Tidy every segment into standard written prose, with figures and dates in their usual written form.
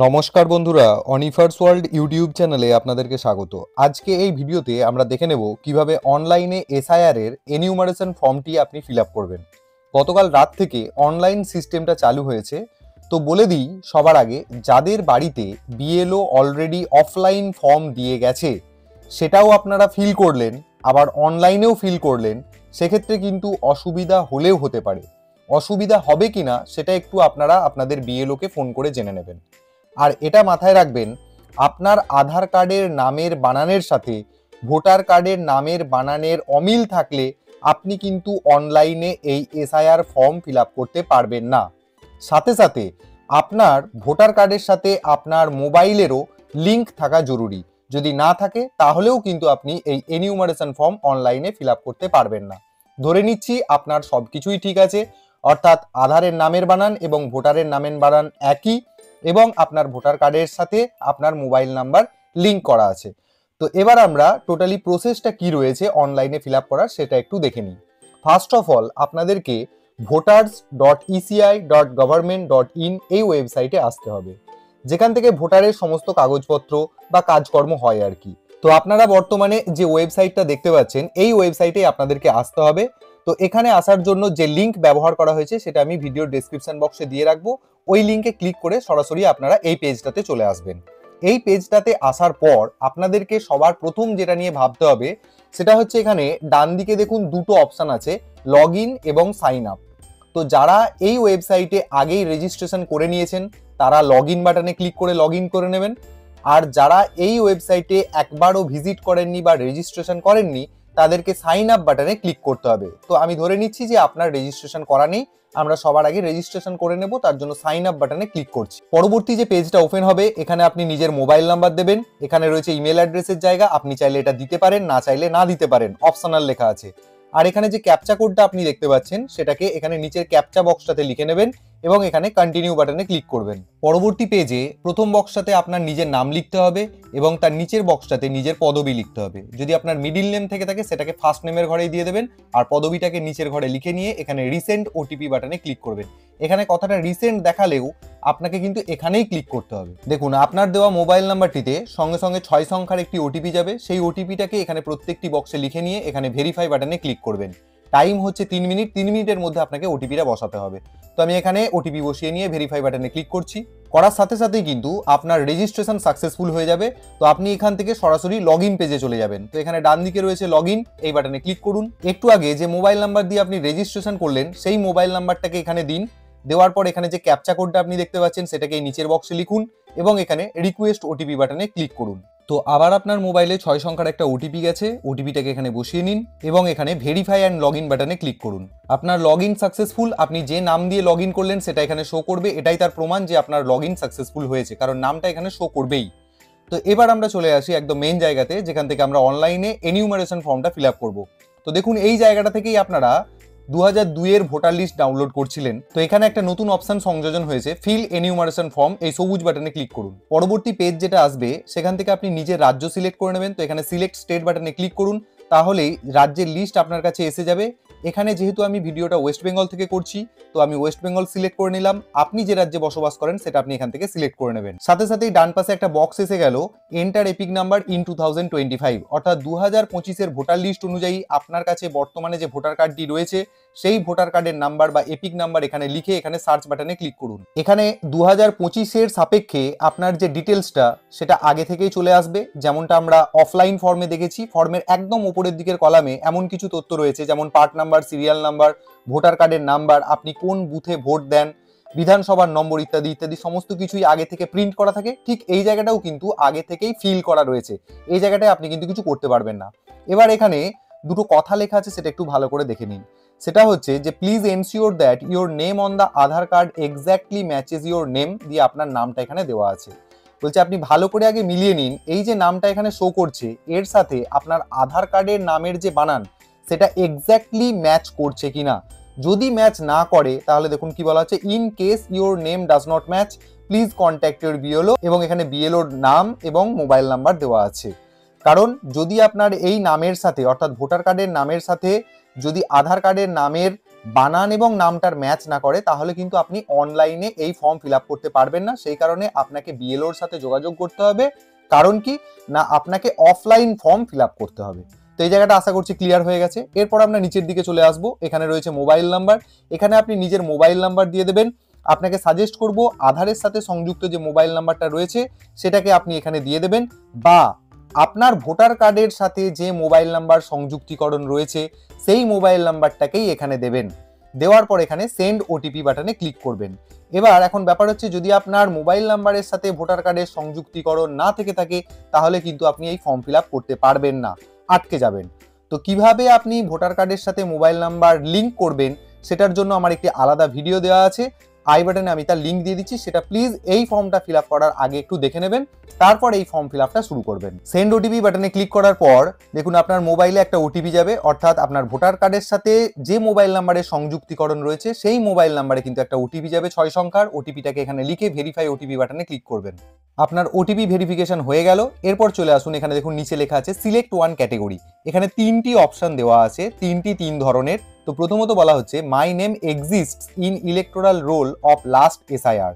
নমস্কার বন্ধুরা, অনিফার্স world YouTube চ্যানেলে আপনাদেরকে স্বাগত। আজকে এই ভিডিওতে আমরা দেখে নেব কিভাবে অনলাইনে এসআইআর এর এনিউমারেশন ফর্মটি আপনি ফিল আপ করবেন। গতকাল রাত থেকে অনলাইন সিস্টেমটা চালু হয়েছে। তো বলে দিই সবার আগে, যাদের বাড়িতে বিএলও অলরেডি অফলাইন ফর্ম দিয়ে গেছে সেটাও আপনারা ফিল করলেন, আবার অনলাইনেও ফিল করলেন, সেক্ষেত্রে কিন্তু অসুবিধা হলেও হতে পারে। অসুবিধা হবে কিনা সেটা একটু আপনারা আপনাদের বিএলওকে ফোন করে জেনে নেবেন। আর এটা মাথায় রাখবেন, আপনার আধার কার্ডের নামের বানানের সাথে ভোটার কার্ডের নামের বানানের অমিল থাকলে আপনি কিন্তু অনলাইনে এই এসআইআর ফর্ম ফিল আপ করতে পারবেন না। সাথে সাথে আপনার ভোটার কার্ডের সাথে আপনার মোবাইলেরও লিঙ্ক থাকা জরুরি। যদি না থাকে তাহলেও কিন্তু আপনি এই এনিউমারেশন ফর্ম অনলাইনে ফিল আপ করতে পারবেন না। ধরে নিচ্ছি আপনার সব কিছুই ঠিক আছে, অর্থাৎ আধারের নামের বানান এবং ভোটারের নামের বানান একই, এবং আপনার ভোটার কার্ডের সাথে আপনার মোবাইল নাম্বার লিঙ্ক করা আছে। তো এবার আমরা টোটালি প্রসেসটা কি রয়েছে অনলাইনে ফিল আপ করার সেটা একটু দেখে নিই। ফার্স্ট অফ অল আপনাদেরকে voters.eci.government.in এই ওয়েবসাইটে আসতে হবে, যেখান থেকে ভোটারের সমস্ত কাগজপত্র বা কাজকর্ম হয় আর কি। তো আপনারা বর্তমানে যে ওয়েবসাইটটা দেখতে পাচ্ছেন এই ওয়েবসাইটে আপনাদেরকে আসতে হবে। তো এখানে আসার জন্য যে লিঙ্ক ব্যবহার করা হয়েছে সেটা আমি ভিডিও ডেসক্রিপশন বক্সে দিয়ে রাখবো। ওই লিঙ্কে ক্লিক করে সরাসরি আপনারা এই পেজটাতে চলে আসবেন। এই পেজটাতে আসার পর আপনাদেরকে সবার প্রথম যেটা নিয়ে ভাবতে হবে সেটা হচ্ছে, এখানে ডান দিকে দেখুন দুটো অপশন আছে, লগ ইন এবং সাইন আপ। তো যারা এই ওয়েবসাইটে আগেই রেজিস্ট্রেশন করে নিয়েছেন তারা লগ ইন বাটনে ক্লিক করে লগ ইন করে নেবেন। আর যারা এই ওয়েবসাইটে একবারও ভিজিট করেননি বা রেজিস্ট্রেশন করেননি তাদেরকে সাইন আপ বাটনে ক্লিক করতে হবে। তো আমি ধরে নিচ্ছি যে আপনার রেজিস্ট্রেশন করা নেই, আমরা সবার আগে রেজিস্ট্রেশন করে নেব, তার জন্য সাইন আপ বাটনে ক্লিক করছি। পরবর্তী যে পেজটা ওপেন হবে এখানে আপনি নিজের মোবাইল নাম্বার দেবেন, এখানে রয়েছে ইমেল অ্যাড্রেসের জায়গা, আপনি চাইলে এটা দিতে পারেন, না চাইলে না দিতে পারেন, অপশনাল লেখা আছে। আর এখানে যে ক্যাপচা কোডটা আপনি দেখতে পাচ্ছেন সেটাকে এখানে নিচের ক্যাপচা বক্সটাতে লিখে নেবেন এবং এখানে কন্টিনিউ বাটনে ক্লিক করবেন। পরবর্তী পেজে প্রথম বক্সটাতে আপনার নিজের নাম লিখতে হবে এবং তার নিচের বক্সটাতে নিজের পদবি লিখতে হবে। যদি আপনার মিডিল নেম থেকে থাকে সেটাকে ফার্স্ট নেমের ঘরেই দিয়ে দেবেন, আর পদবিটাকে নিচের ঘরে লিখে নিয়ে এখানে রিসেন্ট ওটিপি বাটনে ক্লিক করবেন। এখানে কথাটা রিসেন্ট দেখালেও আপনাকে কিন্তু এখানেই ক্লিক করতে হবে। দেখুন আপনার দেওয়া মোবাইল নাম্বারটিতে সঙ্গে সঙ্গে 6 সংখ্যার একটি ওটিপি যাবে, সেই ওটিপিটাকে এখানে প্রত্যেকটি বক্সে লিখে নিয়ে এখানে ভেরিফাই বাটনে ক্লিক করবেন। টাইম হচ্ছে 3 মিনিট, 3 মিনিটের মধ্যে আপনাকে ওটিপিটা বসাতে হবে। তো আমি এখানে ওটিপি বসিয়ে নিয়ে ভেরিফাই বাটনে ক্লিক করছি। করার সাথে সাথেই কিন্তু আপনার রেজিস্ট্রেশন সাকসেসফুল হয়ে যাবে। তো আপনি এখান থেকে সরাসরি লগ ইন পেজে চলে যাবেন। তো এখানে ডান দিকে রয়েছে লগ ইন, এই বাটনে ক্লিক করুন। একটু আগে যে মোবাইল নাম্বার দিয়ে আপনি রেজিস্ট্রেশন করলেন সেই মোবাইল নাম্বারটাকে এখানে দিন। দেওয়ার পর এখানে যে ক্যাপচা কোডটা আপনি দেখতে পাচ্ছেন সেটাকে নিচের বক্সে লিখুন এবং এখানে রিকোয়েস্ট ওটিপি বাটনে ক্লিক করুন। তো আবার আপনার মোবাইলে 6 সংখ্যার একটা ওটিপি গেছে, ওটিপিটাকে এখানে বসিয়ে নিন এবং এখানে ভেরিফাই অ্যান্ড লগ ইন বাটনে ক্লিক করুন। আপনার লগ ইন সাকসেসফুল, আপনি যে নাম দিয়ে লগ ইন করলেন সেটা এখানে শো করবে, এটাই তার প্রমাণ যে আপনার লগ ইন সাকসেসফুল হয়েছে, কারণ নামটা এখানে শো করবেই। তো এবার আমরা চলে আসি একদম মেইন জায়গাতে, যেখান থেকে আমরা অনলাইনে এনিউমারেশন ফর্মটা ফিল আপ করবো। তো দেখুন এই জায়গাটা থেকেই আপনারা 2002 এর ভোটার লিস্ট ডাউনলোড করছিলেন। তো এখানে একটা নতুন অপশন সংযোজন হয়েছে, ফিল এনিউমারেশন ফর্ম, এই সবুজ বাটনে ক্লিক করুন। পরবর্তী পেজ যেটা আসবে সেখান থেকে আপনি নিজের রাজ্য সিলেক্ট করে নেবেন। তো এখানে সিলেক্ট স্টেট বাটনে ক্লিক করুন, তাহলেই রাজ্যের লিস্ট আপনার কাছে এসে যাবে। এখানে যেহেতু আমি ভিডিওটা ওয়েস্ট বেঙ্গল থেকে করছি তো আমি ওয়েস্ট বেঙ্গল সিলেক্ট করে নিলাম। আপনি যে রাজ্যে বসবাস করেন সেটা আপনি এখান থেকে সিলেক্ট করে নেবেন। সাথে সাথেই ডান পাশে একটা বক্স এসে গেল, এন্টার এপিক নাম্বার ইন 2025, অর্থাৎ 2025 ভোটার লিস্ট অনুযায়ী আপনার কাছে বর্তমানে যে ভোটার কার্ডটি রয়েছে সেই ভোটার কার্ডের নাম্বার বা এপিক নাম্বার এখানে লিখে এখানে সার্চ বাটনে ক্লিক করুন। এখানে 2025 সাপেক্ষে আপনার যে ডিটেলসটা সেটা আগে থেকেই চলে আসবে, যেমনটা আমরা অফলাইন ফর্মে দেখেছি। ফর্মের একদম উপরের দিকের কলামে এমন কিছু তথ্য রয়েছে যেমন part number, serial number, voter কার্ডের নাম্বার, আপনি কোন বুথে ভোট দেন, বিধানসভার নম্বর ইত্যাদি ইত্যাদি সমস্ত কিছুই আগে থেকে প্রিন্ট করা থাকে। ঠিক এই জায়গাটাও কিন্তু আগে থেকেই ফিল করা রয়েছে, এই জায়গাটায় আপনি কিন্তু কিছু করতে পারবেন না। এবার এখানে দুটো কথা লেখা আছে, সেটা একটু ভালো করে দেখে নিন। সেটা হচ্ছে যে please ensure that your name on the Aadhaar card exactly matches your name, দিয়ে আপনার নামটা এখানে দেওয়া আছে। বলছে আপনি ভালো করে আগে মিলিয়ে নিন এই যে নামটা এখানে শো করছে এর সাথে আপনার আধার কার্ডের নামের যে বানান সেটা এক্স্যাক্টলি ম্যাচ করছে কিনা। যদি ম্যাচ না করে তাহলে দেখুন কি বলা হচ্ছে, in case your name does not match please contact your BLO, এবং এখানে বিএলওর নাম এবং মোবাইল নাম্বার দেওয়া আছে। কারণ যদি আপনার এই নামের সাথে অর্থাৎ ভোটার কার্ডের নামের সাথে যদি আধার কার্ডের নামের বানান এবং নামটার ম্যাচ না করে তাহলে কিন্তু আপনি অনলাইনে এই ফর্ম ফিল আপ করতে পারবেন না। সেই কারণে আপনাকে বিএলওর সাথে যোগাযোগ করতে হবে। কারণ কি না, আপনাকে অফলাইন ফর্ম ফিল আপ করতে হবে। তো এই জায়গাটা আশা করছি ক্লিয়ার হয়ে গেছে। এরপর আমরা নিচের দিকে চলে আসবো, এখানে রয়েছে মোবাইল নাম্বার। এখানে আপনি নিজের মোবাইল নাম্বার দিয়ে দেবেন। আপনাকে সাজেস্ট করব আধারের সাথে সংযুক্ত যে মোবাইল নাম্বারটা রয়েছে সেটাকে আপনি এখানে দিয়ে দেবেন, বা আপনার ভোটার কার্ডের সাথে যে মোবাইল নাম্বার সংযুক্তিকরণ রয়েছে সেই মোবাইল নাম্বারটাকেই এখানে দেবেন। দেওয়ার পর এখানে সেন্ড ওটিপি বাটনে ক্লিক করবেন। এবার এখন ব্যাপার হচ্ছে, যদি আপনার মোবাইল নাম্বারের সাথে ভোটার কার্ডের সংযুক্তিকরণ না থেকে থাকে তাহলে কিন্তু আপনি এই ফর্ম ফিল আপ করতে পারবেন না, আটকে যাবেন। তো কিভাবে আপনি ভোটার কার্ডের সাথে মোবাইল নাম্বার লিঙ্ক করবেন সেটার জন্য আমার একটি আলাদা ভিডিও দেওয়া আছে, আই বাটনে আমি তার লিঙ্ক দিয়ে দিচ্ছি, সেটা প্লিজ এই ফর্মটা ফিল আপ করার আগে একটু দেখে নেবেন, তারপর এই ফর্ম ফিল আপটা শুরু করবেন। সেন্ড ওটিপি বাটনে ক্লিক করার পর দেখুন আপনার মোবাইলে একটা ওটিপি যাবে, অর্থাৎ আপনার ভোটার কার্ডের সাথে যে মোবাইল নাম্বারের সংযুক্তিকরণ রয়েছে সেই মোবাইল নাম্বারে কিন্তু একটা ওটিপি যাবে 6 সংখ্যার। ওটিপিটাকে এখানে লিখে ভেরিফাই ওটিপি বাটনে ক্লিক করবেন। আপনার ওটিপি ভেরিফিকেশন হয়ে গেল। এরপর চলে আসুন, এখানে দেখুন নিচে লেখা আছে সিলেক্ট ওয়ান ক্যাটেগরি। এখানে 3টি অপশন দেওয়া আছে, 3 ধরনের। তো প্রথমত বলা হচ্ছে my name exists in electoral roll of last SIR.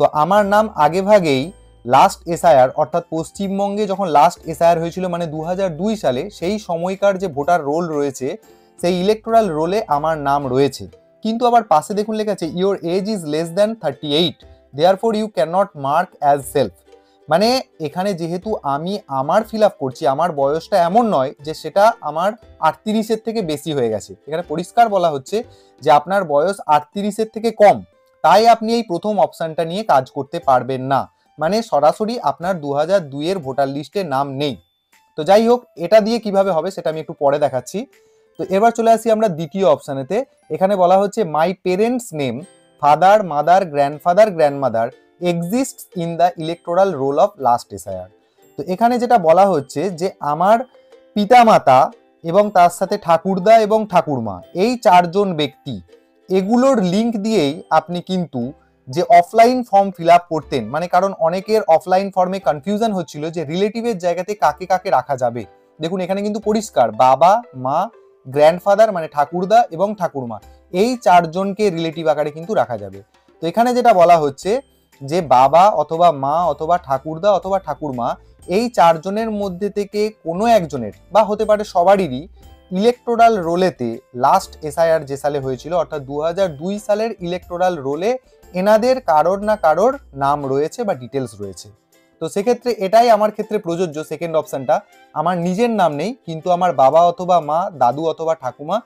তো আমার নাম আগে ভাগেই লাস্ট এসআইআর, অর্থাৎ পশ্চিমবঙ্গে যখন লাস্ট এসআইআর হয়েছিল মানে 2002 সালে, সেই সময়কার যে ভোটার রোল রয়েছে সেই ইলেকটোরাল রোলে আমার নাম রয়েছে। কিন্তু আবার পাশে দেখুন লেখা আছে your age is less than 38, therefore you can not mark as self. মানে এখানে যেহেতু আমি আমার ফিল আপ করছি, আমার বয়সটা এমন নয় যে সেটা আমার 38-এর থেকে বেশি হয়ে গেছে। এখানে পরিষ্কার বলা হচ্ছে যে আপনার বয়স 38-এর থেকে কম, তাই আপনি এই প্রথম অপশনটা নিয়ে কাজ করতে পারবেন না। মানে সরাসরি আপনার 2002-এর ভোটার লিস্টে নাম নেই। তো যাই হোক, এটা দিয়ে কিভাবে হবে সেটা আমি একটু পরে দেখাচ্ছি। তো এবার চলে আসি আমরা দ্বিতীয় অপশানেতে। এখানে বলা হচ্ছে my parents name father mother grandfather grandmother exists in the electoral roll of last SIR. তো এখানে যেটা বলা হচ্ছে যে আমার পিতামাতা এবং তার সাথে ঠাকুরদা এবং ঠাকুরমা, এই 4জন ব্যক্তি, এগুলোর লিঙ্ক দিয়েই আপনি কিন্তু যে অফলাইন ফর্ম ফিল আপ করতেন, মানে কারণ অনেকের অফলাইন ফর্মে কনফিউশন হচ্ছিল যে রিলেটিভের জায়গাতে কাকে কাকে রাখা যাবে। দেখুন এখানে কিন্তু পরিষ্কার বাবা মা গ্র্যান্ডফাদার মানে ঠাকুরদা এবং ঠাকুরমা, এই 4জনকে রিলেটিভ আকারে কিন্তু রাখা যাবে। তো এখানে যেটা বলা হচ্ছে যে বাবা অথবা মা অথবা ঠাকুরদা অথবা ঠাকুরমা, এই 4জনের মধ্যে থেকে কোনো একজনের বা হতে পারে সবারই ইলেকটোরাল রোলেতে লাস্ট এসআইআর যে সালে হয়েছিল অর্থাৎ 2002 সালের ইলেকটোরাল রোলে এনাদের কারোর না কারোর নাম রয়েছে বা ডিটেলস রয়েছে। তো সেক্ষেত্রে এটাই আমার ক্ষেত্রে প্রযোজ্য, সেকেন্ড অপশনটা। আমার নিজের নাম নেই কিন্তু আমার বাবা অথবা মা, দাদু অথবা ঠাকুমা,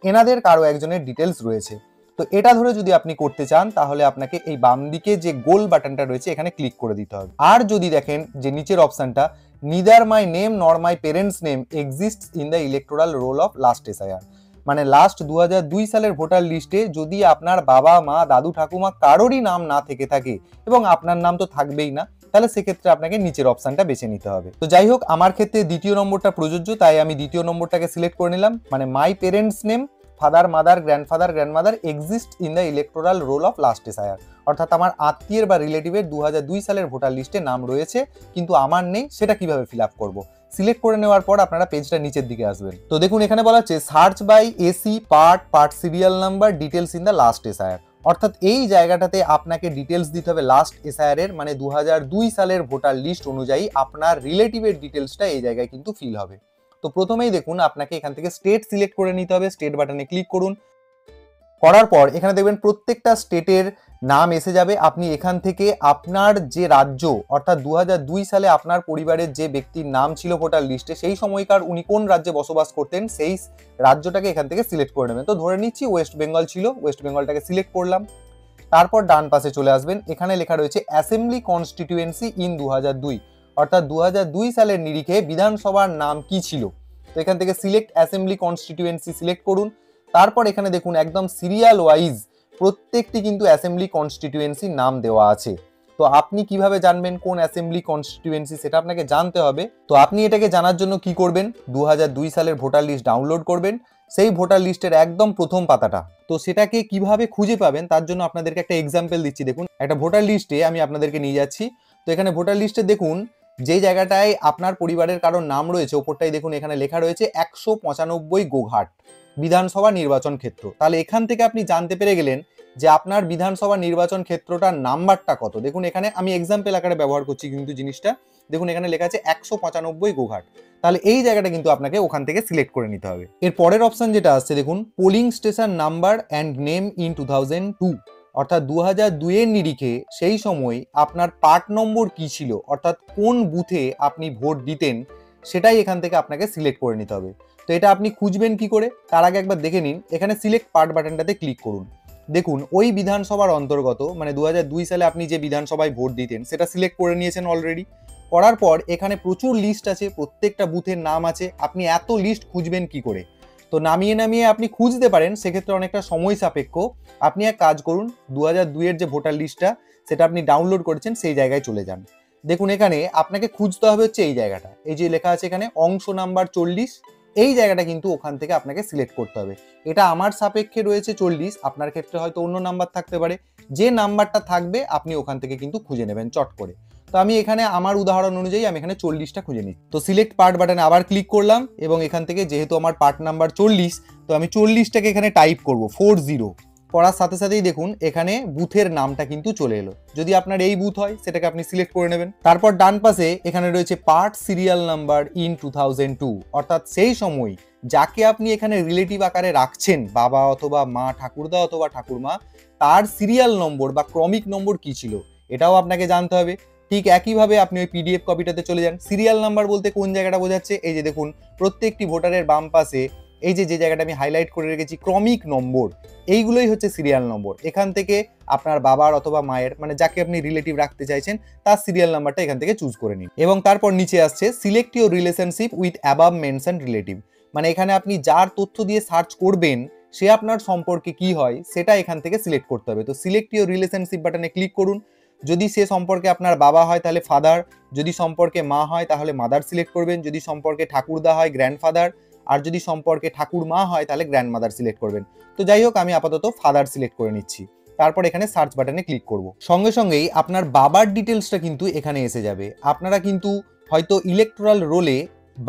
এনাদের কারো একজনের ডিটেলস রয়েছে। তো এটা ধরে যদি আপনি করতে চান তাহলে আপনাকে এই বাম দিকে যে গোল বাটনটা রয়েছে এখানে ক্লিক করে দিতে হবে। আর যদি দেখেন যে নিচের অপশনটা নিদার মাই নেম নর my parents name exists in the electoral roll of last SIR, মানে লাস্ট 2002 সালের ভোটার লিস্টে যদি আপনার বাবা মা দাদু ঠাকুমা কারোরই নাম না থেকে থাকে, এবং আপনার নাম তো থাকবেই না, তাহলে সেক্ষেত্রে আপনাকে নিচের অপশনটা বেছে নিতে হবে। তো যাই হোক, আমার ক্ষেত্রে দ্বিতীয় নম্বরটা প্রযোজ্য, তাই আমি দ্বিতীয় নম্বরটাকে সিলেক্ট করে নিলাম। মানে my parents name father mother grandfather grandmother exist in the electoral roll of last SIR, অর্থাৎ আমার আত্মীয়ের বা রিলেটিভের 2002 সালের ভোটার লিস্টে নাম রয়েছে কিন্তু আমার নেই, সেটা কিভাবে ফিল আপ করবো। সিলেক্ট করে নেওয়ার পর আপনারা পেজটা নিচের দিকে আসবেন। তো দেখুন এখানে বলা হচ্ছে search by AC part serial number details in the last SIR, অর্থাৎ এই জায়গাটাতে আপনাকে ডিটেলস দিতে হবে লাস্ট এসআইআর এর, মানে 2002 সালের ভোটার লিস্ট অনুযায়ী আপনার রিলেটিভের ডিটেলসটা এই জায়গায় কিন্তু ফিল হবে। তো প্রথমেই দেখুন আপনাকে এখান থেকে স্টেট সিলেক্ট করে নিতে হবে, স্টেট বাটনে ক্লিক করুন। করার পর এখানে দেখবেন প্রত্যেকটা স্টেটের নাম এসে যাবে। আপনি এখান থেকে আপনার যে রাজ্য, অর্থাৎ 2002 সালে আপনার পরিবারের যে ব্যক্তির নাম ছিল ভোটার লিস্টে সেই সময়কার উনি কোন রাজ্যে বসবাস করতেন সেই রাজ্যটাকে এখান থেকে সিলেক্ট করে নেবেন। তো ধরে নিচ্ছি ওয়েস্ট বেঙ্গল ছিল, ওয়েস্ট বেঙ্গলটাকে সিলেক্ট করলাম। তারপর ডান পাশে চলে আসবেন, এখানে লেখা রয়েছে অ্যাসেম্বলি কনস্টিটিউয়েন্সি ইন 2002, অর্থাৎ 2002 সালের নিরিখে বিধানসভার নাম কি ছিল। তো এখান থেকে সিলেক্ট অ্যাসেম্বলি কনস্টিটিউয়েন্সি সিলেক্ট করুন। তারপর এখানে দেখুন একদম সিরিয়াল ওয়াইজ প্রত্যেকটি কিন্তু অ্যাসেম্বলি কনস্টিটিউয়েন্সির নাম দেওয়া আছে। তো আপনি কিভাবে জানবেন কোন অ্যাসেম্বলি কনস্টিটিউয়েন্সি, সেটা আপনাকে জানতে হবে। তো আপনি এটাকে জানার জন্য কি করবেন, 2002 সালের ভোটার লিস্ট ডাউনলোড করবেন, সেই ভোটার লিস্টের একদম প্রথম পাতাটা। তো সেটাকে কিভাবে খুঁজে পাবেন তার জন্য আপনাদেরকে একটা এক্সাম্পল দিচ্ছি। দেখুন একটা ভোটার লিস্টে আমি আপনাদেরকে নিয়ে যাচ্ছি। তো এখানে ভোটার লিস্টে দেখুন যে জায়গাটায় আপনার পরিবারের কারোর নাম রয়েছে ওপরটাই দেখুন এখানে লেখা রয়েছে 195 গোঘাট, বিধানসভা নির্বাচন ক্ষেত্র। তাহলে এখান থেকে আপনি জানতে পেরে গেলেন যে আপনার বিধানসভা নির্বাচন ক্ষেত্রটার নাম্বারটা কত। দেখুন এখানে আমি এক্সাম্পল আকারে ব্যবহার করছি কিন্তু জিনিসটা, দেখুন এখানে লেখা আছে 195 গোঘাট। তাহলে এই জায়গাটা কিন্তু আপনাকে ওখান থেকে সিলেক্ট করে নিতে হবে। এর পরের অপশন যেটা আসছে দেখুন, polling station number and name in 2002, অর্থাৎ 2002 এর নিরিখে সেই সময় আপনার পার্ট নম্বর কি ছিল, অর্থাৎ কোন বুথে আপনি ভোট দিতেন, সেটাই এখান থেকে আপনাকে সিলেক্ট করে নিতে হবে। তো এটা আপনি খুঁজবেন কি করে, তার আগে একবার দেখে নিন, এখানে সিলেক্ট পার্ট বাটনটাতে ক্লিক করুন। দেখুন ওই বিধানসভার অন্তর্গত মানে 2002 সালে আপনি যে বিধানসভায় ভোট দিতেন সেটা সিলেক্ট করে নিয়েছেন অলরেডি। করার পর এখানে প্রচুর লিস্ট আছে, প্রত্যেকটা বুথের নাম আছে, আপনি এত লিস্ট খুঁজবেন কি করে। তো নামিয়ে নামিয়ে আপনি খুঁজতে পারেন, সেক্ষেত্রে অনেকটা সময় সাপেক্ষ। আপনি এক কাজ করুন, 2002 এর যে ভোটার লিস্টটা সেটা আপনি ডাউনলোড করেছেন সেই জায়গায় চলে যান। দেখুন এখানে আপনাকে খুঁজতে হবে হচ্ছে এই জায়গাটা, এই যে লেখা আছে এখানে অংশ নাম্বার 40, এই জায়গাটা কিন্তু ওখান থেকে আপনাকে সিলেক্ট করতে হবে। এটা আমার সাপেক্ষে রয়েছে 40, আপনার ক্ষেত্রে হয়তো অন্য নাম্বার থাকতে পারে, যে নাম্বারটা থাকবে আপনি ওখান থেকে কিন্তু খুঁজে নেবেন চট করে। তো আমি এখানে আমার উদাহরণ অনুযায়ী আমি এখানে 40টা খুঁজে নিই। তো সিলেক্ট পার্ট বাটনে আবার ক্লিক করলাম এবং এখান থেকে যেহেতু আমার পার্ট নাম্বার 40, তো আমি 40টাকে এখানে টাইপ করব 40। করার সাথে সাথেই দেখুন এখানে বুথের নামটা কিন্তু চলে এলো। যদি আপনার এই বুথ হয় সেটাকে আপনি সিলেক্ট করে নেবেন। তারপর ডান পাশে এখানে রয়েছে পার্ট সিরিয়াল নাম্বার ইন 2002, অর্থাৎ সেই সময় যাকে আপনি এখানে রিলেটিভ আকারে রাখছেন, বাবা অথবা মা, ঠাকুরদা অথবা ঠাকুরমা, তার সিরিয়াল নম্বর বা ক্রমিক নম্বর কি ছিল এটাও আপনাকে জানতে হবে। ঠিক একইভাবে আপনি ওই পিডিএফ কপিটাতে চলে যান। সিরিয়াল নাম্বার বলতে কোন জায়গাটা বোঝাচ্ছে, এই যে দেখুন প্রত্যেকটি ভোটারের বাম পাশে এই যে জায়গাটা আমি হাইলাইট করে রেখেছি ক্রমিক নম্বর, এইগুলোই হচ্ছে সিরিয়াল নম্বর। এখান থেকে আপনার বাবার অথবা মায়ের মানে যাকে আপনি রিলেটিভ রাখতে চাইছেন তার সিরিয়াল নাম্বারটা এখান থেকে চুজ করে নিন। এবং তারপর নিচে আসছে select your relationship with above mentioned relative, মানে এখানে আপনি যার তথ্য দিয়ে সার্চ করবেন সে আপনার সম্পর্কে কি হয় সেটা এখান থেকে সিলেক্ট করতে হবে। তো সিলেক্ট ইউর রিলেশনশিপ বাটনে ক্লিক করুন। যদি সে সম্পর্কে আপনার বাবা হয় তাহলে ফাদার, যদি সম্পর্কে মা হয় তাহলে মাদার সিলেক্ট করবেন, যদি সম্পর্কে ঠাকুরদা হয় গ্র্যান্ডফাদার, আর যদি সম্পর্কে ঠাকুরমা হয় তাহলে গ্র্যান্ডমাদার সিলেক্ট করবেন। তো যাই হোক আমি আপাতত ফাদার সিলেক্ট করে নিচ্ছি। তারপর এখানে সার্চ বাটনে ক্লিক করব। সঙ্গে সঙ্গেই আপনার বাবার ডিটেলসটা কিন্তু এখানে এসে যাবে। আপনারা কিন্তু হয়তো ইলেকটোরাল রোলে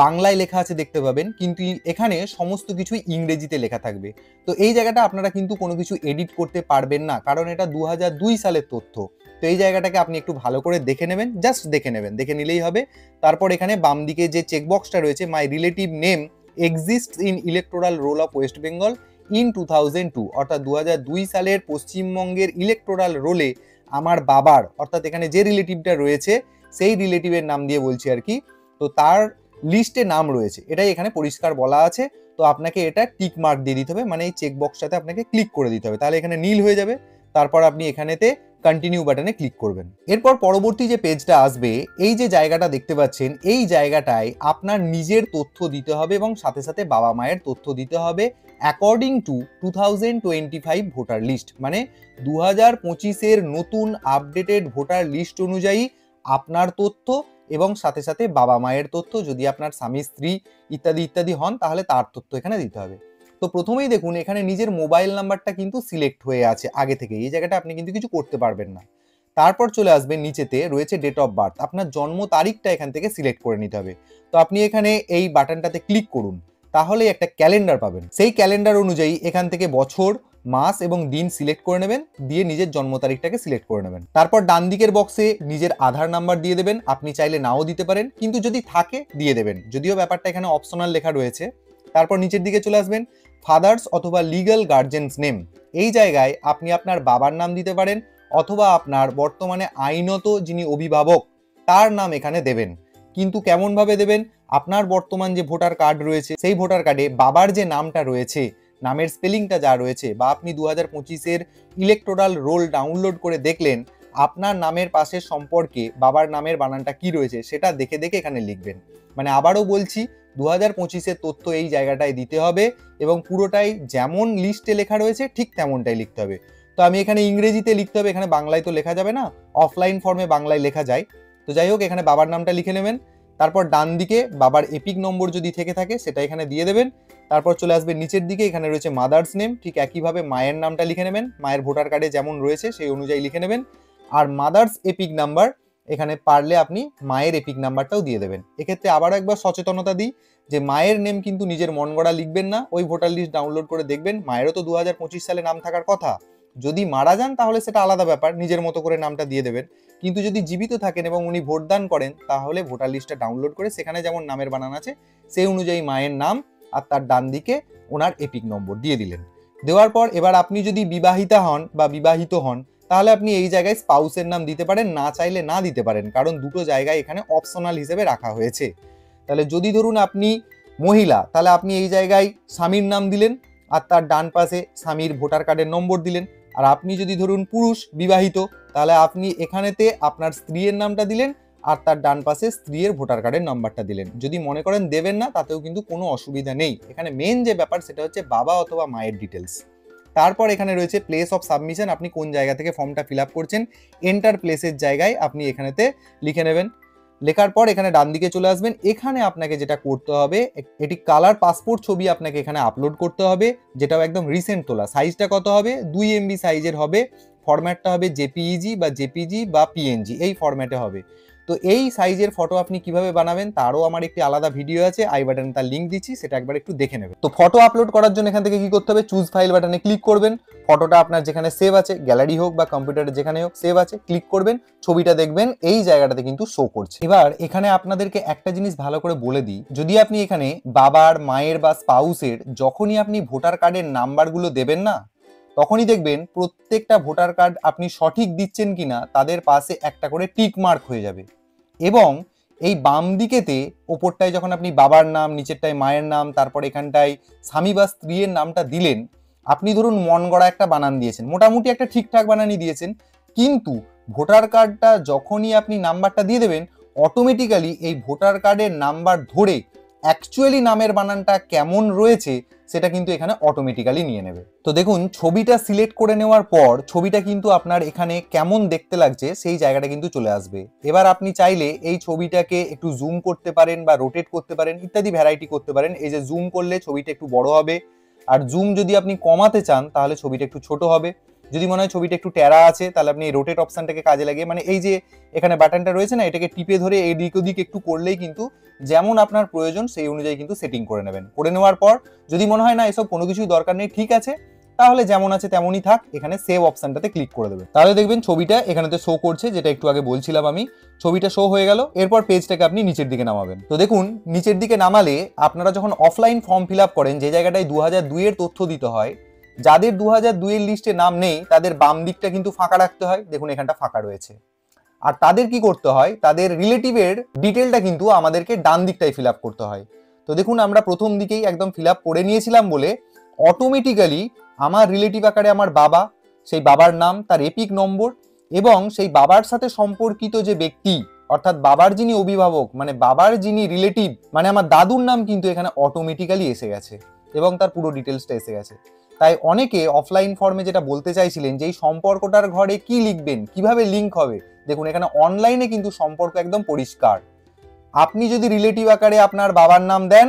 বাংলায় লেখা আছে দেখতে পাবেন, কিন্তু এখানে সমস্ত কিছুই ইংরেজিতে লেখা থাকবে। তো এই জায়গাটা আপনারা কিন্তু কোনো কিছু এডিট করতে পারবেন না, কারণ এটা 2002 সালের তথ্য। তো এই জায়গাটাকে আপনি একটু ভালো করে দেখে নেবেন, জাস্ট দেখে নেবেন, দেখে নিলেই হবে। তারপর এখানে বাম দিকে যে চেকবক্সটা রয়েছে my relative name exists in electoral roll of West Bengal in 2002, অর্থাৎ 2002 সালের পশ্চিমবঙ্গের ইলেকটোরাল রোলে আমার বাবার, অর্থাৎ এখানে যে রিলেটিভটা রয়েছে সেই রিলেটিভের নাম দিয়ে বলছি আর কি, তো তার লিস্টে নাম রয়েছে, এটাই এখানে পরিষ্কার বলা আছে। তো আপনাকে এটা টিক মার্ক দিয়ে দিতে হবে, মানে এই চেকবক্সটাতে আপনাকে ক্লিক করে দিতে হবে, তাহলে এখানে নীল হয়ে যাবে। তারপর আপনি এখানেতে কন্টিনিউ বাটনে ক্লিক করবেন। এরপর পরবর্তী যে পেজটা আসবে, এই যে জায়গাটা দেখতে পাচ্ছেন, এই জায়গাটায় আপনার নিজের তথ্য দিতে হবে এবং সাথে সাথে বাবা মায়ের তথ্য দিতে হবে অ্যাকর্ডিং টু 2025 ভোটার লিস্ট, মানে 2025-এর নতুন আপডেটেড ভোটার লিস্ট অনুযায়ী আপনার তথ্য এবং সাথে সাথে বাবা মায়ের তথ্য, যদি আপনার স্বামী স্ত্রী ইত্যাদি ইত্যাদি হন তাহলে তার তথ্য এখানে দিতে হবে। তো প্রথমেই দেখুন এখানে নিজের মোবাইল নাম্বারটা কিন্তু সিলেক্ট হয়ে আছে আগে থেকে, এই জায়গাটা আপনি কিন্তু কিছু করতে পারবেন না। তারপর চলে আসবে নিচেতে রয়েছে ডেট অফ বার্থ, আপনার জন্ম তারিখটা এখান থেকে সিলেক্ট করে নিতে হবে। তো আপনি এখানে এই বাটনটাতে ক্লিক করুন, তাহলে একটা ক্যালেন্ডার পাবেন। সেই ক্যালেন্ডার অনুযায়ী এখান থেকে বছর, মাস এবং দিন সিলেক্ট করে নেবেন, দিয়ে নিজের জন্ম তারিখটাকে সিলেক্ট করে নেবেন। তারপর ডান দিকের বক্সে নিজের আধার নাম্বার দিয়ে দেবেন, আপনি চাইলে নাও দিতে পারেন, কিন্তু যদি থাকে দিয়ে দেবেন, যদিও ব্যাপারটা এখানে অপশনাল লেখা রয়েছে। তারপর নিচের দিকে চলে আসবেন, ফাদার্স অথবা লিগ্যাল গার্জেন্স নেম, এই জায়গায় আপনি আপনার বাবার নাম দিতে পারেন অথবা আপনার বর্তমানে আইনত যিনি অভিভাবক তার নাম এখানে দেবেন। কিন্তু কেমন ভাবে দেবেন, আপনার বর্তমান যে ভোটার কার্ড রয়েছে সেই ভোটার কার্ডে বাবার যে নামটা রয়েছে, নামের স্পেলিংটা যা রয়েছে, বা আপনি 2025-এর ইলেকটোরাল রোল ডাউনলোড করে দেখলেন আপনার নামের পাশের সম্পর্কে বাবার নামের বানানটা কি রয়েছে সেটা দেখে দেখে এখানে লিখবেন। মানে আবারও বলছি, 2025-এর তথ্য এই জায়গাটায় দিতে হবে এবং পুরোটাই যেমন লিস্টে লেখা রয়েছে ঠিক তেমনটাই লিখতে হবে। তো আমি এখানে ইংরেজিতে লিখতে হবে, এখানে বাংলায় তো লেখা যাবে না, অফলাইন ফর্মে বাংলায় লেখা যায়। তো যাই হোক এখানে বাবার নামটা লিখে নেবেন। তারপর ডান দিকে বাবার এপিক নম্বর যদি থেকে থাকে সেটা এখানে দিয়ে দেবেন। তারপর চলে আসবে নিচের দিকে, এখানে রয়েছে মাদার্স নেম, ঠিক একইভাবে মায়ের নামটা লিখে নেবেন, মায়ের ভোটার কার্ডে যেমন রয়েছে সেই অনুযায়ী লিখে নেবেন। আর মাদার্স এপিক নাম্বার, এখানে পারলে আপনি মায়ের এপিক নাম্বারটাও দিয়ে দেবেন। এক্ষেত্রে আবারও একবার সচেতনতা দিই, যে মায়ের নেম কিন্তু নিজের মন গড়া লিখবেন না, ওই ভোটার লিস্ট ডাউনলোড করে দেখবেন মায়েরও তো 2025 সালে নাম থাকার কথা। যদি মারা যান তাহলে সেটা আলাদা ব্যাপার, নিজের মতো করে নামটা দিয়ে দেবেন। কিন্তু যদি জীবিত থাকেন এবং উনি ভোটদান করেন তাহলে ভোটার লিস্টটা ডাউনলোড করে সেখানে যেমন নামের বানান আছে সেই অনুযায়ী মায়ের নাম আর তার ডান দিকে ওনার এপিক নম্বর দিয়ে দিলেন। দেওয়ার পর এবার আপনি যদি বিবাহিতা হন বা বিবাহিত হন তাহলে আপনি এই জায়গায় স্পাউসের নাম দিতে পারেন, না চাইলে না দিতে পারেন, কারণ দুটো জায়গায় এখানে অপশনাল হিসেবে রাখা হয়েছে। তাহলে যদি ধরুন আপনি মহিলা তাহলে আপনি এই জায়গায় স্বামীর নাম দিলেন আর তার ডান পাশে স্বামীর ভোটার কার্ডের নম্বর দিলেন। আর আপনি যদি ধরুন পুরুষ বিবাহিত তাহলে আপনি এখানেতে আপনার স্ত্রীর নামটা দিলেন আর তার ডান পাশে স্ত্রীর ভোটার কার্ডের নাম্বারটা দিলেন। যদি মনে করেন দেবেন না তাতেও কিন্তু কোনো অসুবিধা নেই। এখানে মেন যে ব্যাপার সেটা হচ্ছে বাবা অথবা মায়ের ডিটেলস। তারপর এখানে রয়েছে প্লেস অফ সাবমিশন, আপনি কোন জায়গা থেকে ফর্মটা ফিল আপ করছেন এন্টার প্লেসের জায়গায় আপনি এখানেতে লিখে নেবেন। লেখার পর এখানে ডান দিকে চলে আসবেন। এখানে আপনাকে যেটা করতে হবে এটি কালার পাসপোর্ট ছবি আপনাকে এখানে আপলোড করতে হবে, যেটাও একদম রিসেন্ট তোলা। সাইজটা কত হবে? 2 MB সাইজের হবে। ফরম্যাটটা হবে জেপিইজি বা জেপিজি বা পিএনজি, এই ফরম্যাটে হবে। তো এই সাইজের ফটো আপনি কিভাবে বানাবেন তারও আমার একটি আলাদা ভিডিও আছে, আই বাটনে তার লিঙ্ক দিচ্ছি, সেটা একবার একটু দেখে নেবেন। তো ফটো আপলোড করার জন্য এখান থেকে কি করতে হবে? চুজ ফাইল বাটনে ক্লিক করবেন। ফটোটা আপনার যেখানে সেভ আছে, গ্যালারি হোক বা কম্পিউটারে যেখানে হোক সেভ আছে, ক্লিক করবেন। ছবিটা দেখবেন এই জায়গাটাতে কিন্তু শো করছে। এবার এখানে আপনাদেরকে একটা জিনিস ভালো করে বলে দিই, যদি আপনি এখানে বাবার, মায়ের বা স্পাউসের যখনই আপনি ভোটার কার্ডের নাম্বারগুলো দেবেন না, তখনই দেখবেন প্রত্যেকটা ভোটার কার্ড আপনি সঠিক দিচ্ছেন কিনা তাদের পাশে একটা করে টিক মার্ক হয়ে যাবে। এবং এই বাম দিকেতে ওপরটায় যখন আপনি বাবার নাম, নিচেরটায় মায়ের নাম, তারপর এখানটায় স্বামী বা স্ত্রীর নামটা দিলেন, আপনি ধরুন মন গড়া একটা বানান দিয়েছেন, মোটামুটি একটা ঠিকঠাক বানানই দিয়েছেন, কিন্তু ভোটার কার্ডটা যখনই আপনি নাম্বারটা দিয়ে দেবেন অটোমেটিক্যালি এই ভোটার কার্ডের নাম্বার ধরে অ্যাকচুয়ালি নামের বানানটা কেমন রয়েছে সেটা কিন্তু এখানে অটোমেটিক্যালি নিয়ে নেবে। তো দেখুন ছবিটা সিলেক্ট করে নেওয়ার পর ছবিটা কিন্তু আপনার এখানে কেমন দেখতে লাগছে সেই জায়গাটা কিন্তু চলে আসবে। এবার আপনি চাইলে এই ছবিটাকে একটু জুম করতে পারেন বা রোটেট করতে পারেন, ইত্যাদি ভ্যারাইটি করতে পারেন। এই যে জুম করলে ছবিটা একটু বড় হবে, আর জুম যদি আপনি কমাতে চান তাহলে ছবিটা একটু ছোট হবে। যদি মনে হয় ছবিটা একটু টেরা আছে তাহলে আপনি এই রোটেট অপশনটাকে কাজে লাগিয়ে, মানে এই যে এখানে বাটনটা রয়েছে না, এটাকে টিপে ধরে এদিক ওদিক একটু করলেই কিন্তু যেমন আপনার প্রয়োজন সেই অনুযায়ী কিন্তু সেটিং করে নেবেন। করে নেওয়ার পর যদি মনে হয় না এসব কোনো কিছুই দরকার নেই, ঠিক আছে, তাহলে যেমন আছে তেমনই থাক, এখানে সেভ অপশনটাতে ক্লিক করে দেবেন। তাহলে দেখবেন ছবিটা এখানেতে শো করছে, যেটা একটু আগে বলছিলাম আমি। ছবিটা শো হয়ে গেল। এরপর পেজটাকে আপনি নিচের দিকে নামাবেন। তো দেখুন নিচের দিকে নামালে আপনারা যখন অফলাইন ফর্ম ফিল আপ করেন, যে জায়গাটায় 2002 এর তথ্য দিতে হয়, যাদের 2002 এর লিস্টে নাম নেই তাদের বাম দিকটা কিন্তু ফাঁকা রাখতে হয়। দেখুন এখানটা ফাঁকা রয়েছে। আর তাদের কি করতে হয়, তাদের রিলেটিভের ডিটেলটা কিন্তু আমাদেরকে ডান দিকটাই ফিল আপ করতে হয়। তো দেখুন আমরা প্রথম দিকেই একদম ফিল আপ করে নিয়েছিলাম বলে অটোমেটিক্যালি আমার রিলেটিভ আকারে আমার বাবা, সেই বাবার নাম, তার এপিক নম্বর এবং সেই বাবার সাথে সম্পর্কিত যে ব্যক্তি, অর্থাৎ বাবার যিনি অভিভাবক, মানে বাবার যিনি রিলেটিভ, মানে আমার দাদুর নাম কিন্তু এখানে অটোমেটিক্যালি এসে গেছে এবং তার পুরো ডিটেলসটা এসে গেছে। তাই অনেকে অফলাইন ফর্মে যেটা বলতে চাইছিলেন যে এই সম্পর্কটার ঘরে কি লিখবেন, কিভাবে লিঙ্ক হবে, দেখুন এখানে অনলাইনে কিন্তু সম্পর্ক একদম পরিষ্কার। আপনি যদি রিলেটিভ আকারে আপনার বাবার নাম দেন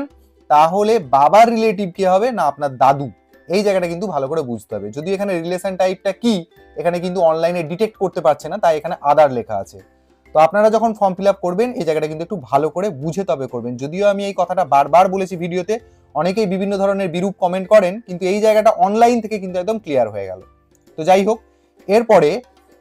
তাহলে বাবার রিলেটিভ কি হবে না আপনার দাদু, এই জায়গাটা কিন্তু ভালো করে বুঝতে হবে। যদি এখানে রিলেশন টাইপটা কি এখানে কিন্তু অনলাইনে ডিটেক্ট করতে পারছে না, তাই এখানে আদার লেখা আছে। তো আপনারা যখন ফর্ম ফিল আপ করবেন এই জায়গাটা কিন্তু একটু ভালো করে বুঝে তবে করবেন। যদিও আমি এই কথাটা বারবার বলেছি ভিডিওতে, অনেকেই বিভিন্ন ধরনের বিরূপ কমেন্ট করেন, কিন্তু এই জায়গাটা অনলাইন থেকে কিন্তু একদম ক্লিয়ার হয়ে গেল। তো যাই হোক, এরপরে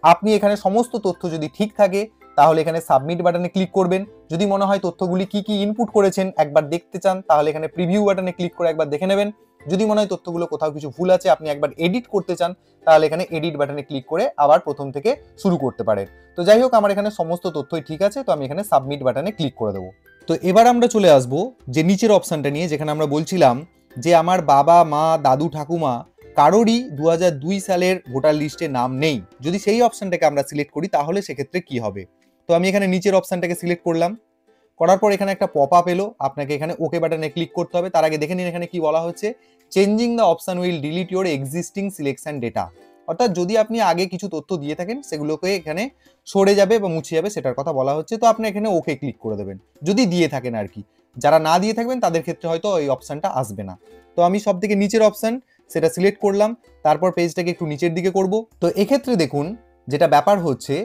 আপনি এখানে সমস্ত তথ্য যদি ঠিক থাকে তাহলে এখানে সাবমিট বাটনে ক্লিক করবেন। যদি মনে হয় তথ্যগুলি কি কি ইনপুট করেছেন একবার দেখতে চান তাহলে এখানে প্রিভিউ বাটনে ক্লিক করে একবার দেখে নেবেন। যদি মনে হয় তথ্যগুলো কোথাও কিছু ভুল আছে, আপনি একবার এডিট করতে চান, তাহলে এখানে এডিট বাটনে ক্লিক করে আবার প্রথম থেকে শুরু করতে পারেন। তো যাই হোক, আমার এখানে সমস্ত তথ্যই ঠিক আছে, তো আমি এখানে সাবমিট বাটনে ক্লিক করে দেবো। তো এবার আমরা চলে আসব যে নিচের অপশানটা নিয়ে, যেখানে আমরা বলছিলাম যে আমার বাবা, মা, দাদু, ঠাকুমা কারোরই 2002 সালের ভোটার লিস্টে নাম নেই। যদি সেই অপশানটাকে আমরা সিলেক্ট করি তাহলে সেক্ষেত্রে কি হবে। তো আমি এখানে নিচের অপশানটাকে সিলেক্ট করলাম। করার পর এখানে একটা পপ আপ এলো, আপনাকে এখানে ওকে বাটনে ক্লিক করতে হবে। তার আগে দেখে নিন এখানে কি বলা হচ্ছে, changing the option will delete your existing selection data. অর্থাৎ যদি আপনি আগে কিছু তথ্য দিয়ে থাকেন সেগুলোকে এখানে সরে যাবে বা মুছে যাবে, সেটার কথা বলা হচ্ছে। তো আপনি এখানে ওকে ক্লিক করে দেবেন যদি দিয়ে থাকেন আর কি। যারা না দিয়ে থাকবেন তাদের ক্ষেত্রে হয়তো এই অপশানটা আসবে না। তো আমি সব থেকে নিচের অপশান সেটা সিলেক্ট করলাম, তারপর পেজটাকে একটু নিচের দিকে করব। তো এক্ষেত্রে দেখুন যেটা ব্যাপার হচ্ছে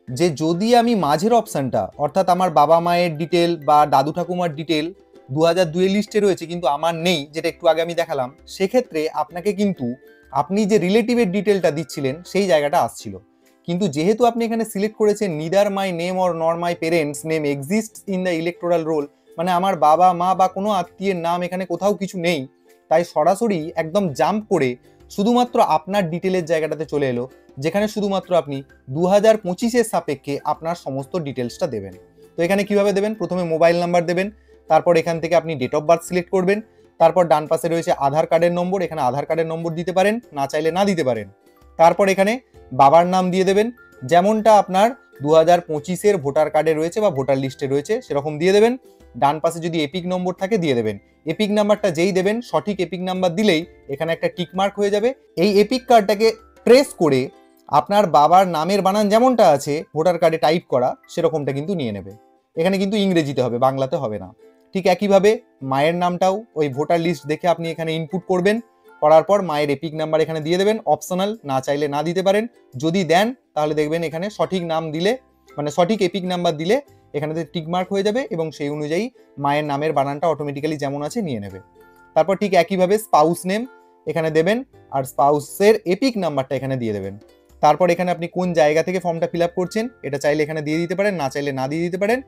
যে যদি আমি মাঝের অপশানটা, অর্থাৎ আমার বাবা মায়ের ডিটেল বা দাদু ঠাকুমার ডিটেল 2002 এর লিস্টে রয়েছে কিন্তু আমার নেই, যেটা একটু আগে আমি দেখালাম, সেক্ষেত্রে আপনাকে কিন্তু আপনি যে রিলেটিভের ডিটেলটা দিচ্ছিলেন সেই জায়গাটা আসছিল। কিন্তু যেহেতু আপনি এখানে সিলেক্ট করেছেন নিদার মাই নেম অর নর my parents name exists in the electoral role, মানে আমার বাবা মা বা কোনো আত্মীয়ের নাম এখানে কোথাও কিছু নেই, তাই সরাসরি একদম জাম্প করে শুধুমাত্র আপনার ডিটেলের জায়গাটাতে চলে এলো, যেখানে শুধুমাত্র আপনি 2025-এর সাপেক্ষে আপনার সমস্ত ডিটেলসটা দেবেন। তো এখানে কিভাবে দেবেন? প্রথমে মোবাইল নাম্বার দেবেন, তারপর এখান থেকে আপনি ডেট অফ বার্থ সিলেক্ট করবেন, তারপর ডান পাশে রয়েছে আধার কার্ডের নম্বর, এখানে আধার কার্ডের নম্বর দিতে পারেন, না চাইলে না দিতে পারেন। তারপর এখানে বাবার নাম দিয়ে দেবেন, যেমনটা আপনার 2025-এর ভোটার কার্ডে রয়েছে বা ভোটার লিস্টে রয়েছে সেরকম দিয়ে দেবেন। ডান পাশে যদি এপিক নম্বর থাকে দিয়ে দেবেন। এপিক নাম্বারটা যেই দেবেন, সঠিক এপিক নাম্বার দিলেই এখানে একটা টিক মার্ক হয়ে যাবে। এই এপিক কার্ডটাকে ট্রেস করে আপনার বাবার নামের বানান যেমনটা আছে ভোটার কার্ডে টাইপ করা সেরকমটা কিন্তু নিয়ে নেবে। এখানে কিন্তু ইংরেজিতে হবে, বাংলাতে হবে না। ঠিক একইভাবে মায়ের নামটাও ওই ভোটার লিস্ট দেখে আপনি এখানে ইনপুট করবেন, করার পর মায়ের এপিক নাম্বার এখানে দিয়ে দেবেন, অপশনাল, না চাইলে না দিতে পারেন। যদি দেন তাহলে দেখবেন এখানে সঠিক নাম দিলে, মানে সঠিক এপিক নাম্বার দিলে এখানে টিক মার্ক হয়ে যাবে এবং সেই অনুযায়ী মায়ের নামের বানানটা অটোমেটিক্যালি যেমন আছে নিয়ে নেবে। তারপর ঠিক একইভাবে স্পাউস নেম এখানে দেবেন আর স্পাউসের এপিক নাম্বারটা এখানে দিয়ে দেবেন। তারপর এখানে আপনি কোন জায়গা থেকে ফর্মটা ফিল আপ করছেন এটা চাইলে এখানে দিয়ে দিতে পারেন, না চাইলে না দিয়ে দিতে পারেন।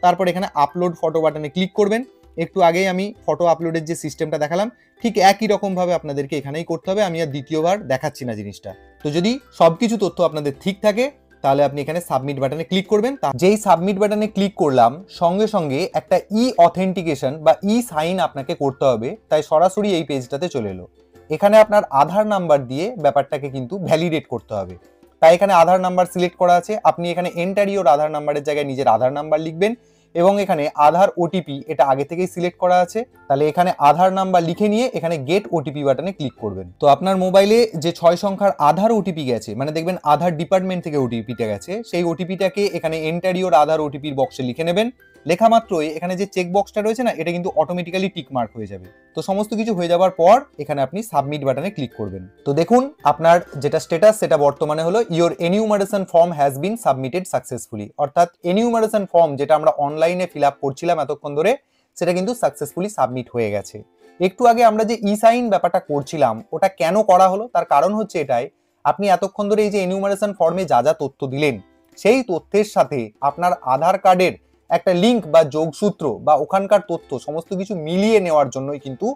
তারপর এখানে আপলোড ফটো বাটনে ক্লিক করবেন। একটু আগেই আমি ফটো আপলোডের যে সিস্টেমটা দেখালাম ঠিক একই রকমভাবে আপনাদেরকে এখানেই করতে হবে, আমি আর দ্বিতীয়বার দেখাচ্ছি না জিনিসটা। তো যদি সবকিছু তথ্য আপনাদের ঠিক থাকে তাহলে আপনি এখানে সাবমিট বাটনে ক্লিক করবেন। যেই সাবমিট বাটনে ক্লিক করলাম সঙ্গে সঙ্গে একটা ই অথেন্টিকেশন বা ই সাইন আপনাকে করতে হবে, তাই সরাসরি এই পেজটাতে চলে এলো। এখানে আপনার আধার নাম্বার দিয়ে ব্যাপারটাকে কিন্তু ভ্যালিডেট করতে হবে, তাই এখানে আধার নাম্বার সিলেক্ট করা আছে। আপনি এখানে এন্টার ইওর আধার নাম্বারের জায়গায় নিজের আধার নাম্বার লিখবেন এবং এখানে আধার ওটিপি এটা আগে থেকেই সিলেক্ট করা আছে, তাহলে এখানে আধার নাম্বার লিখে নিয়ে এখানে গেট ওটিপি বাটনে ক্লিক করবেন। তো আপনার মোবাইলে যে 6 সংখ্যার আধার ওটিপি গেছে, মানে দেখবেন আধার ডিপার্টমেন্ট থেকে ওটিপিটা গেছে, সেই ওটিপিটাকে এখানে এন্টার ইওর আধার ওটিপির বক্সে লিখে নেবেন। লেখা মাত্রই এখানে যে চেক বক্সটা রয়েছে না এটা কিন্তু অটোমেটিক্যালি টিক মার্ক হয়ে যাবে। তো সমস্ত কিছু হয়ে যাওয়ার পর এখানে আপনি সাবমিট বাটনে ক্লিক করবেন। তো দেখুন আপনার যেটা স্ট্যাটাস সেটা বর্তমানে হলো your enumeration form has been submitted successfully, অর্থাৎ এনিউমারেশন ফর্ম যেটা আমরা অনলাইনে ফিল আপ করছিলাম এতক্ষণ ধরে সেটা কিন্তু সাকসেসফুলি সাবমিট হয়ে গেছে। একটু আগে আমরা যে ই সাইন ব্যাপারটা করছিলাম ওটা কেন করা হলো তার কারণ হচ্ছে এটাই, আপনি এতক্ষণ ধরে এই যে এনিউমারেশন ফর্মে যা যা তথ্য দিলেন সেই তথ্যের সাথে আপনার আধার কার্ডের একটা লিঙ্ক বা যোগসূত্র বা ওখানকার তথ্য সমস্ত কিছু মিলিয়ে নেওয়ার জন্যই কিন্তু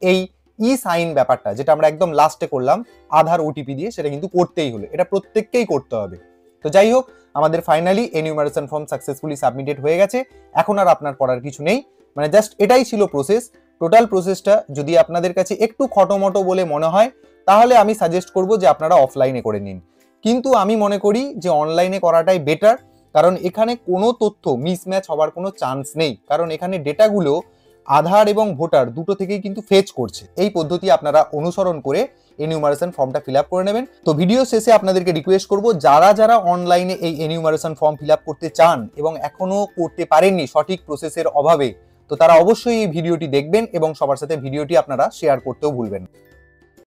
এই ই সাইন ব্যাপারটা যেটা আমরা একদম লাস্টে করলাম আধার ওটিপি দিয়ে, সেটা কিন্তু করতেই হলো, এটা প্রত্যেককেই করতে হবে। তো যাই হোক, আমাদের finally enumeration form successfully submitted হয়ে গেছে। এখন আর আপনার করার কিছু নেই, মানে জাস্ট এটাই ছিল প্রসেস। টোটাল প্রসেসটা যদি আপনাদের কাছে একটু খটোমটো বলে মনে হয় তাহলে আমি সাজেস্ট করব যে আপনারা অফলাইনে করে নিন, কিন্তু আমি মনে করি যে অনলাইনে করাটাই বেটার, কারণ এখানে কোনো তথ্য মিসম্যাচ হওয়ার কোনো চান্স নেই, কারণ এখানে ডেটাগুলো আধার এবং ভোটার দুটো থেকেই কিন্তু ফেচ করছে। এই পদ্ধতি আপনারা অনুসরণ করে এনিউমারেশন ফর্মটা ফিল আপ করে নেবেন। তো ভিডিও শেষে আপনাদেরকে রিকোয়েস্ট করব যারা যারা অনলাইনে এই এনিউমারেশন ফর্ম ফিল আপ করতে চান এবং এখনো করতে পারেননি সঠিক প্রসেসের অভাবে, তো তারা অবশ্যই এই ভিডিওটি দেখবেন এবং সবার সাথে ভিডিওটি আপনারা শেয়ার করতেও ভুলবেন না।